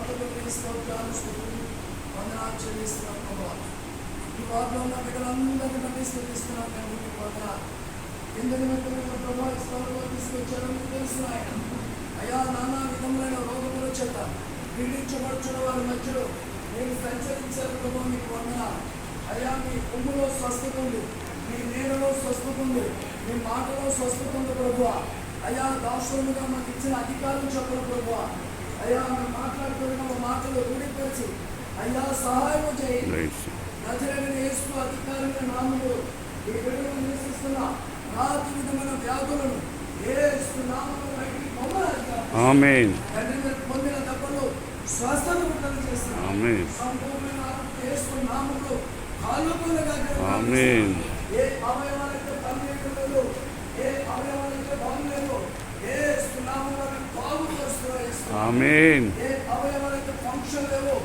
ఆత్మకు స్తోత్రాలు స్తుతులు వందనాలు చెల్లిస్తున్నాం ప్రభువా. ఈ వారిలో ఉన్న బిడ్డలందరినీ బట్టి స్తుతిస్తున్నాం తండ్రి. మీకు వందనాలు. ఎందుకు నిమిత్తమైన ప్రభువా ఈ స్థలంలో తీసుకొచ్చారో మీకు తెలుసు ఆయన. అయ్యా నానా విధములైన రోగముల చేత పీడించబడుచున్న వారి మధ్యలో మీరు సంచరించారు ప్రభువా. మీకు వందనాలు. అయ్యా మీ కొమ్ములో స్వస్థత ఉంది, మీ నేలలో స్వస్థత ఉంది, మీ మాటలో స్వస్థత ఉంది ప్రభువా. అయ్యా దాసులుగా మాకు ఇచ్చిన అధికారం చెప్పరు ప్రభువా. అయ్యా మేము మాట్లాడుతున్న మాటలు రూఢీపరిచి అయ్యా సహాయం చేయండి. నజరేయుడైన యేసు అధికారమైన నామములో ఈ బిడ్డలు నివసిస్తున్న రాతి విధమైన వ్యాధులను యేసు నామములో బయటికి ఆమేన్. తండ్రి మీరు పొందిన దెబ్బలు స్వస్థత విడుదల చేస్తున్నారు. ఆమేన్. సంపూర్ణమైన యేసు నామములో కాలువలుగా ఆమేన్. ఏ అవయవాలైతే పనిచేయలేదు, ఏ అవయవాలైతే బాగులేదు, యేసు నామములో బాగుపరుస్తున్నారు. ఆమేన్. ఏ అవయవాలైతే ఫంక్షన్ లేవో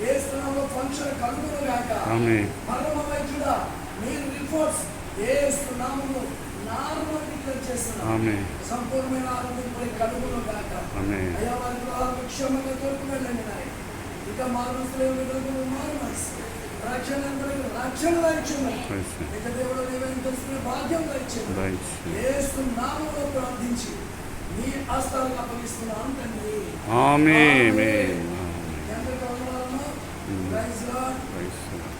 యేసు నామములో ఫంక్షన్ కలుగును గాక. ఆమేన్. పరమ వైద్యుడా మీరు రిపోర్ట్స్ యేసు నామములో నార్మల్ డిక్లేర్ చేస్తున్నారు. ఆమేన్. సంపూర్ణమైన ఆరోగ్యం పడి కలుగును గాక. ఆమేన్. అయ్యా వారి గృహాలకు క్షేమంగా తోడుకు వెళ్ళండి నాయన. ఇక మానవులు మారు మనసు రక్షణ ఇచ్చింది. ఇక దేవుడు నీవేం తెలుసుకునే భాగ్యం ఇచ్చింది. యేసు నామములో ప్రార్థించి నీ హస్తాలకు అప్పగిస్తున్నాం తండ్రి. ఆమేన్. ఎంతగా ఉన్నారమ్మా? Praise lord. Praise lord.